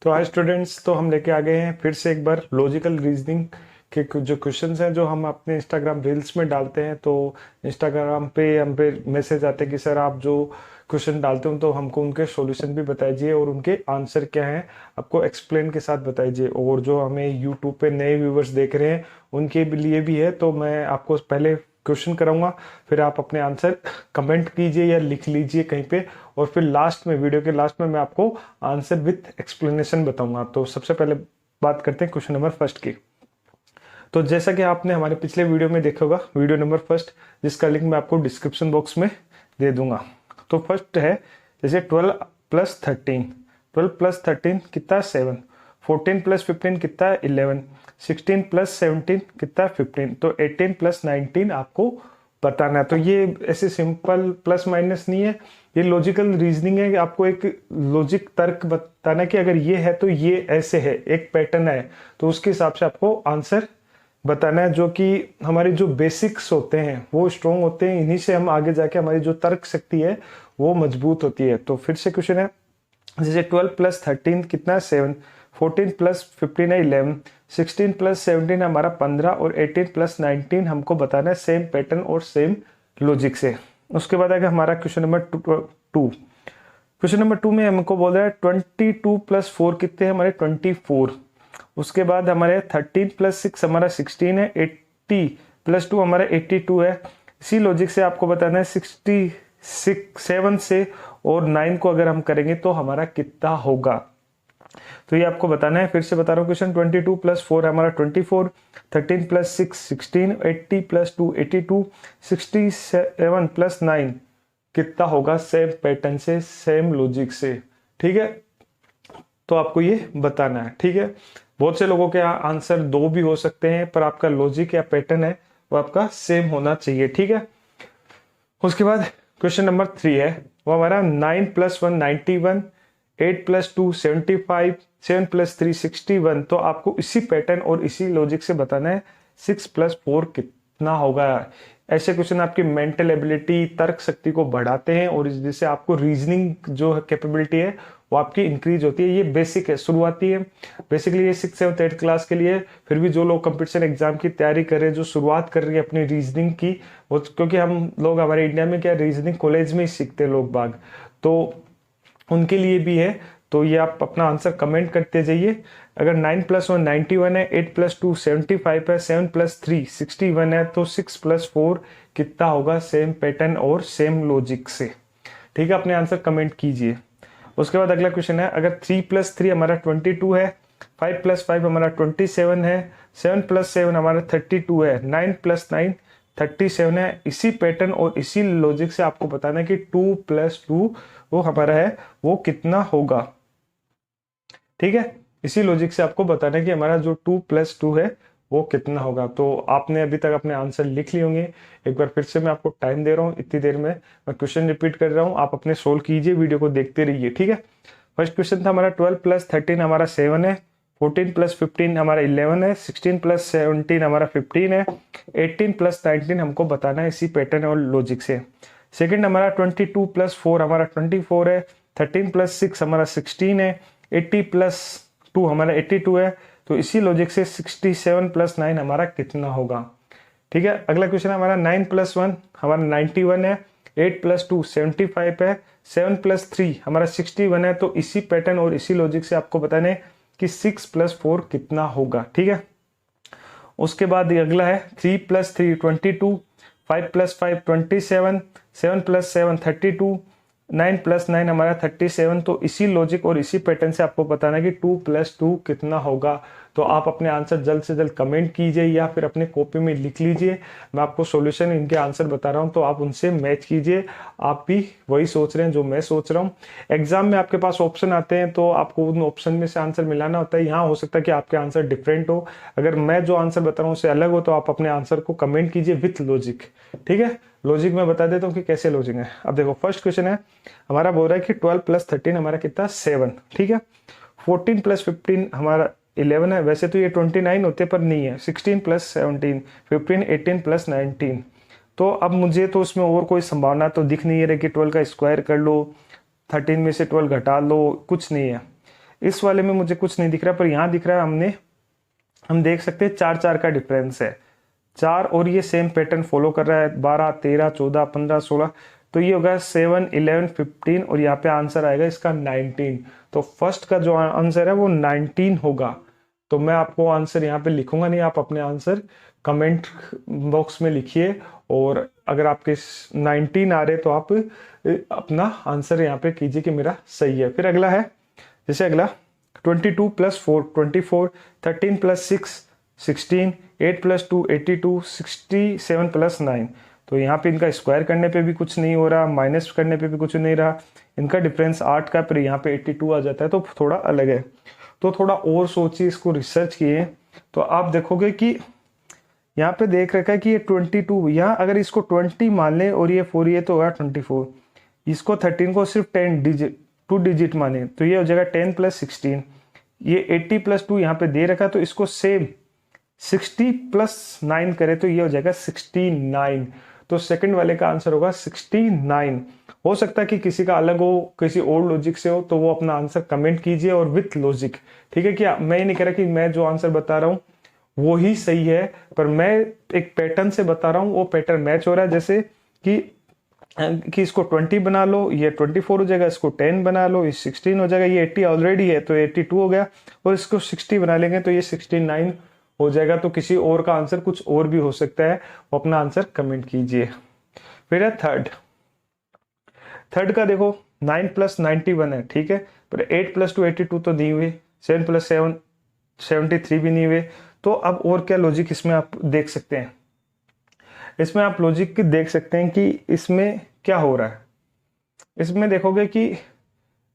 तो hi students, तो हम लेके आ गए हैं फिर से एक बार लॉजिकल रीजनिंग के जो क्वेश्चंस हैं जो हम अपने इंस्टाग्राम रील्स में डालते हैं। तो इंस्टाग्राम पे हम पे मैसेज आते हैं कि सर आप जो क्वेश्चन डालते हो तो हमको उनके सॉल्यूशन भी बताइए और उनके आंसर क्या हैं आपको एक्सप्लेन के साथ बताइए। और जो हमें यूट्यूब पे नए व्यूवर्स देख रहे हैं उनके लिए भी है। तो मैं आपको पहले क्वेश्चन कराऊंगा, फिर आप अपने आंसर कमेंट कीजिए या लिख लीजिए कहीं पे, और फिर लास्ट में वीडियो के लास्ट में मैं आपको आंसर विथ एक्सप्लेनेशन बताऊंगा। तो सबसे पहले बात करते हैं क्वेश्चन नंबर फर्स्ट की। तो जैसा कि आपने हमारे पिछले वीडियो में देखा होगा, वीडियो नंबर फर्स्ट, जिसका लिंक मैं आपको डिस्क्रिप्शन बॉक्स में दे दूंगा। तो फर्स्ट है जैसे 12 प्लस 13, 12 प्लस 13 कितना 7, 14 प्लस 15 कितना 11, 16 प्लस 17 कितना 15, तो 18 प्लस 19 आपको बताना है। तो ये ऐसे सिंपल प्लस माइनस नहीं है, ये लॉजिकल रीजनिंग है कि आपको एक लॉजिक तर्क बताना कि अगर ये है तो ये ऐसे है, एक पैटर्न है, तो उसके हिसाब से आपको आंसर बताना है। जो कि हमारी जो बेसिक्स होते हैं वो स्ट्रॉन्ग होते हैं, इन्हीं से हम आगे जाके हमारी जो तर्क शक्ति है वो मजबूत होती है। तो फिर से क्वेश्चन है जैसे 12 प्लस 13 कितना है 7, 14 प्लस 15 है 11, 16 प्लस 17 हमारा 15 और 18 प्लस 19 हमको बताना है सेम पैटर्न और सेम लॉजिक से। उसके बाद आगे हमारा क्वेश्चन नंबर 2। क्वेश्चन नंबर 2 में हमको बोल रहा है 22 प्लस 4 कितने हैं हमारे 24। उसके बाद हमारे 13 प्लस 6 हमारा 16 है, 80 प्लस 2 हमारा 82 है। इसी लॉजिक से आपको बताना है 67 से और 9 को अगर हम करेंगे तो हमारा कितना होगा। तो ये आपको बताना है। फिर से बता रहा हूँ क्वेश्चन 22 प्लस 4 हमारा 24, 13 प्लस 6 16, 80 प्लस 2 82, 67 प्लस 9 कितना होगा सेम पैटर्न से सेम लॉजिक से। ठीक है, तो आपको ये बताना है। ठीक है, बहुत से लोगों के आंसर दो भी हो सकते हैं, पर आपका लॉजिक या पैटर्न है वो आपका सेम होना चाहिए। ठीक है, उसके बाद क्वेश्चन नंबर 3 है वो हमारा 9 प्लस 1 91, 8 प्लस 2 75, 7 प्लस 3 61। तो आपको इसी पैटर्न और इसी लॉजिक से बताना है 6 प्लस 4 कितना होगा। ऐसे क्वेश्चन आपकी मेंटल एबिलिटी, तर्क शक्ति को बढ़ाते हैं और जिससे आपको रीजनिंग जो कैपेबिलिटी है वो आपकी इंक्रीज होती है। ये बेसिक है, शुरुआती है, बेसिकली ये 6, 7, 8 क्लास के लिए। फिर भी जो लोग कंपटीशन एग्जाम की तैयारी कर रहे हैं, जो शुरुआत कर रही है अपनी रीजनिंग की, वो क्योंकि हम लोग हमारे इंडिया में क्या रीजनिंग कॉलेज में ही सीखते हैं लोग बाग, तो उनके लिए भी है। तो ये आप अपना आंसर कमेंट करते जाइए। अगर 9 प्लस 1 91 है, 8 प्लस 2 75 है, 7 प्लस 3 61 है, तो 6 प्लस 4 कितना होगा सेम पैटर्न और सेम लॉजिक से। ठीक है, अपने आंसर कमेंट कीजिए। उसके बाद अगला क्वेश्चन है अगर 3 प्लस 3 हमारा 22 है, 5 प्लस 5 हमारा 27 है, 7 प्लस 7 हमारा 32 है, 9 प्लस 9 37 है। इसी पैटर्न और इसी लॉजिक से आपको बताना है कि 2 प्लस 2 वो हमारा है वो कितना होगा। ठीक है, इसी लॉजिक से आपको बताना है कि हमारा जो 2 प्लस 2 है वो कितना होगा। तो आपने अभी तक अपने आंसर लिख लिए होंगे। एक बार फिर से मैं आपको टाइम दे रहा हूँ, इतनी देर में मैं क्वेश्चन रिपीट कर रहा हूँ, आप अपने सोल्व कीजिए, वीडियो को देखते रहिए। ठीक है, फर्स्ट क्वेश्चन था हमारा 12 प्लस 13 हमारा 7 है, 14 प्लस 15 हमारा 11 है, 16 प्लस 17 हमारा 15 है, 18 प्लस 19 हमको बताना है इसी पैटर्न और लॉजिक से। सेकेंड हमारा 22 प्लस 4 हमारा 24 है, 13 प्लस 6 हमारा 16 है, 80 प्लस 2 हमारा 82 है। तो इसी लॉजिक से 67 प्लस 9 हमारा कितना होगा। ठीक है, अगला क्वेश्चन हमारा 9 प्लस 1 हमारा 91 है, 8 प्लस 2 75 है, 7 प्लस 3 हमारा 61 है। तो इसी पैटर्न और इसी लॉजिक से आपको बताना है कि 6 प्लस 4 कितना होगा। ठीक है, उसके बाद अगला है 3 प्लस 3 22, 5 प्लस 5 27, 7 प्लस 7 32, 9 प्लस 9 हमारा 37। तो इसी लॉजिक और इसी पैटर्न से आपको बताना है कि 2 प्लस 2 कितना होगा। तो आप अपने आंसर जल्द से जल्द कमेंट कीजिए या फिर अपने कॉपी में लिख लीजिए। मैं आपको सॉल्यूशन इनके आंसर बता रहा हूं, तो आप उनसे मैच कीजिए। आप भी वही सोच रहे हैं जो मैं सोच रहा हूं। एग्जाम में आपके पास ऑप्शन आते हैं तो आपको उन ऑप्शन में से आंसर मिलाना होता है। यहाँ हो सकता है कि आपके आंसर डिफरेंट हो। अगर मैं जो आंसर बता रहा हूँ उससे अलग हो तो आप अपने आंसर को कमेंट कीजिए विथ लॉजिक। ठीक है, लॉजिक मैं बता देता हूँ कि कैसे लॉजिक है। अब देखो फर्स्ट क्वेश्चन है हमारा बोल रहा है कि 12 प्लस 13 हमारा कितना 7। ठीक है, 14 प्लस 15 हमारा 11 है। वैसे तो ये 29 होते पर नहीं है। 16 प्लस 17 15, 18 प्लस 19। तो अब मुझे तो उसमें और कोई संभावना तो दिख नहीं रही कि 12 का स्क्वायर कर लो, 13 में से 12 घटा लो, कुछ नहीं है। इस वाले में मुझे कुछ नहीं दिख रहा, पर यहाँ दिख रहा है, हम देख सकते हैं 4 का डिफरेंस है, 4, और ये सेम पैटर्न फॉलो कर रहा है, 12, 13, 14, 15, 16, तो ये होगा 7, 11, 15, और यहाँ पे आंसर आएगा इसका 19। तो फर्स्ट का जो आंसर है वो 19 होगा। तो मैं आपको आंसर यहाँ पे लिखूंगा नहीं, आप अपने आंसर कमेंट बॉक्स में लिखिए, और अगर आपके 19 आ रहे तो आप अपना आंसर यहाँ पे कीजिए कि मेरा सही है। फिर अगला है, जैसे अगला 22 + 4 24, 13 + 6 16, 8 + 2 82, 67 + 9। तो यहाँ पे इनका स्क्वायर करने पे भी कुछ नहीं हो रहा, माइनस करने पे भी कुछ नहीं रहा, इनका डिफरेंस 8 का, पर यहाँ पे 82 आ जाता है, तो थोड़ा अलग है। तो थोड़ा और सोचिए, इसको रिसर्च किए, तो आप देखोगे कि यहाँ पे देख रखा है कि ये 22, यहाँ अगर इसको 20 मान ले और ये 4, ये तो होगा 24, इसको 13 को सिर्फ 2 डिजिट माने तो ये हो जाएगा 10 + 16। ये 80 + 2 यहाँ पे दे रखा है, तो इसको सेम 60 + 9 करे तो ये हो जाएगा 69। तो सेकंड वाले का आंसर होगा 69। हो सकता है कि किसी का अलग हो, किसी और लॉजिक से हो, तो वो अपना आंसर कमेंट कीजिए और विथ लॉजिक, ठीक है। क्या मैं ये नहीं कह रहा कि मैं जो आंसर बता रहा हूँ वो ही सही है, पर मैं एक पैटर्न से बता रहा हूँ, वो पैटर्न मैच हो रहा है। जैसे कि इसको 20 बना लो, ये 24 हो जाएगा, इसको 10 बना लो, ये 16 हो जाएगा, ये 80 ऑलरेडी है तो 82 हो गया, और इसको 60 बना लेंगे तो ये 69 हो जाएगा। तो किसी और का आंसर कुछ और भी हो सकता है, वो अपना आंसर कमेंट कीजिए। फिर है थर्ड का देखो 9 + 91 है, ठीक है, पर 8 + 2 82 तो नहीं हुए, 7 + 7 73 भी नहीं हुए। तो अब और क्या लॉजिक इसमें आप देख सकते हैं, इसमें आप लॉजिक देख सकते हैं कि इसमें क्या हो रहा है। इसमें देखोगे कि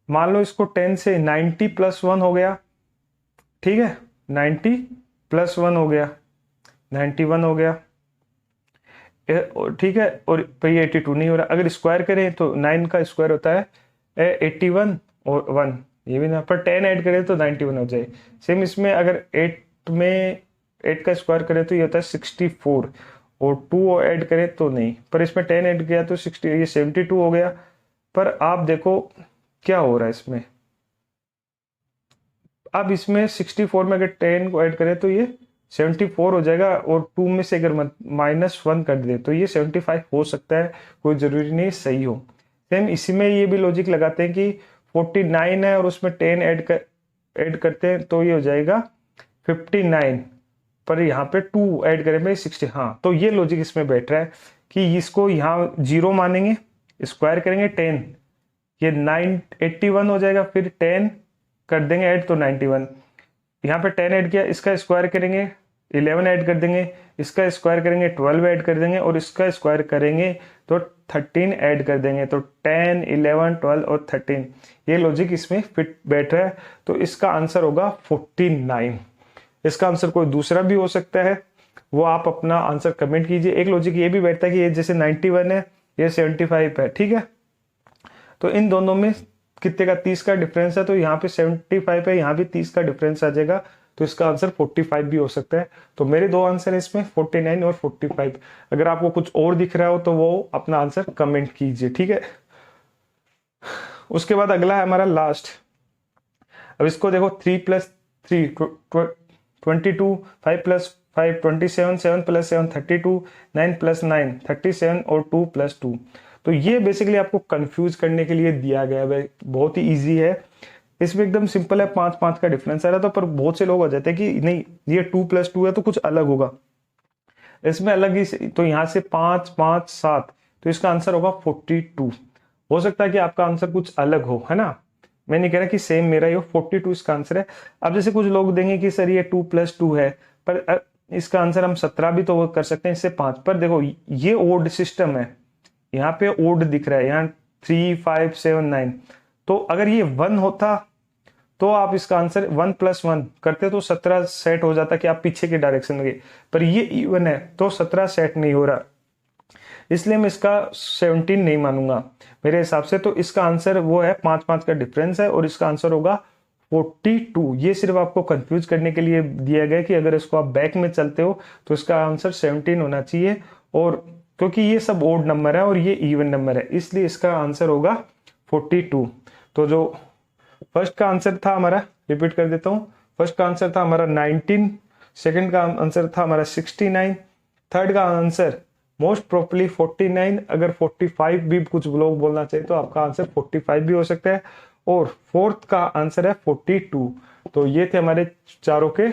मान लो इसको 10 से 90 + 1 हो गया, ठीक है, 90 + 1 हो गया, 91 हो गया, ठीक है, और ये 82 नहीं हो रहा। अगर स्क्वायर करें तो 9 का स्क्वायर होता है 81 और 1, ये भी ना, पर 10 ऐड करें तो 91 हो जाए। सेम इसमें अगर 8 का स्क्वायर करें तो ये होता है 64, और 2 ऐड करें तो नहीं, पर इसमें 10 ऐड किया तो 60, ये 72 हो गया। पर आप देखो क्या हो रहा है इसमें, अब इसमें 64 में अगर 10 को ऐड करें तो ये 74 हो जाएगा, और 2 में से अगर -1 कर दे तो ये 75 हो सकता है, कोई जरूरी नहीं सही हो। सेम इसी में ये भी लॉजिक लगाते हैं कि 49 है और उसमें 10 ऐड करते हैं तो ये हो जाएगा 59, पर यहाँ पे 2 ऐड करें 60। हाँ, तो ये लॉजिक इसमें बैठ रहा है कि इसको यहाँ 0 मानेंगे, स्क्वायर करेंगे 10, ये 81 हो जाएगा, फिर 10 कर देंगे ऐड तो 91, यहाँ पे 10 ऐड किया, इसका स्क्वायर करेंगे 11 ऐड कर देंगे, इसका स्क्वायर करेंगे 12 ऐड कर देंगे, और इसका स्क्वायर करेंगे तो 13 ऐड कर देंगे, तो 10, 11, 12 और 13, ये लॉजिक इसमें फिट बैठ रहा है। तो इसका आंसर होगा 49। इसका आंसर कोई दूसरा भी हो सकता है, वो आप अपना आंसर कमेंट कीजिए। एक लॉजिक ये भी बैठता है कि ये जैसे 91 है, ये 75 है, ठीक है, तो इन दोनों में कितने का 30 का डिफरेंस है, तो यहाँ पे 75 है, यहाँ भी 30 का डिफरेंस आ जाएगा, तो इसका आंसर 45 भी हो सकता है। तो मेरे दो आंसर है इसमें 49 और 45। अगर आपको कुछ और दिख रहा हो तो वो अपना आंसर कमेंट कीजिए, ठीक है। उसके बाद अगला है हमारा लास्ट। अब इसको देखो 3 + 3 22, 5 + 5 27, 7 + 7 32, 9 + 9 37 और 2 + 2। तो ये बेसिकली आपको कंफ्यूज करने के लिए दिया गया है, बहुत ही इजी है। इसमें एकदम सिंपल है, 5 का डिफरेंस आ रहा था, पर बहुत से लोग हो जाते हैं कि नहीं ये 2 + 2 है तो कुछ अलग होगा, इसमें अलग ही, तो यहाँ से 5 5 7, तो इसका आंसर होगा 42। हो सकता है कि आपका आंसर कुछ अलग हो, है ना, मैं नहीं कह रहा कि सेम मेरा ही हो, 42 इसका आंसर है। अब जैसे कुछ लोग देंगे कि सर ये 2 + 2 है, पर इसका आंसर हम 17 भी तो कर सकते हैं इससे 5, पर देखो ये ओड सिस्टम है, यहाँ पे ओड दिख रहा है, यहाँ 3 5 7 9, तो अगर ये 1 होता तो आप इसका आंसर 1 + 1 करते तो 17 सेट हो जाता कि आप पीछे के डायरेक्शन में गए, पर ये इवन है तो 17 सेट नहीं हो रहा, इसलिए मैं इसका 17 नहीं मानूंगा मेरे हिसाब से। तो इसका आंसर वो है 5 का डिफरेंस है, और इसका आंसर होगा 42। ये सिर्फ आपको कंफ्यूज करने के लिए दिया गया कि अगर इसको आप बैक में चलते हो तो इसका आंसर 17 होना चाहिए, और क्योंकि ये सब ओड नंबर है और ये इवन नंबर है, इसलिए इसका आंसर होगा 42। तो जो फर्स्ट का आंसर था हमारा रिपीट कर देता हूँ। फर्स्ट का आंसर था हमारा 19, सेकंड का आंसर था हमारा 69, थर्ड का आंसर मोस्ट प्रोबेबली 49, अगर 45 भी कुछ लोग बोलना चाहिए तो आपका आंसर 45 भी हो सकता है, और फोर्थ का आंसर है 42। तो ये थे हमारे चारों के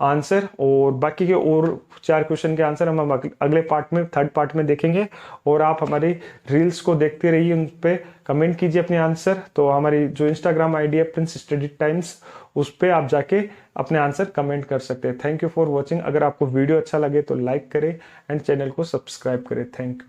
आंसर, और बाकी के और 4 क्वेश्चन के आंसर हम अगले पार्ट में, थर्ड पार्ट में देखेंगे। और आप हमारी रील्स को देखते रहिए, उन पे कमेंट कीजिए अपने आंसर। तो हमारी जो इंस्टाग्राम आईडी है प्रिंस स्टडी टाइम्स, उस पर आप जाके अपने आंसर कमेंट कर सकते हैं। Thank you for watching. अगर आपको वीडियो अच्छा लगे तो लाइक करें एंड चैनल को सब्सक्राइब करें। Thank you.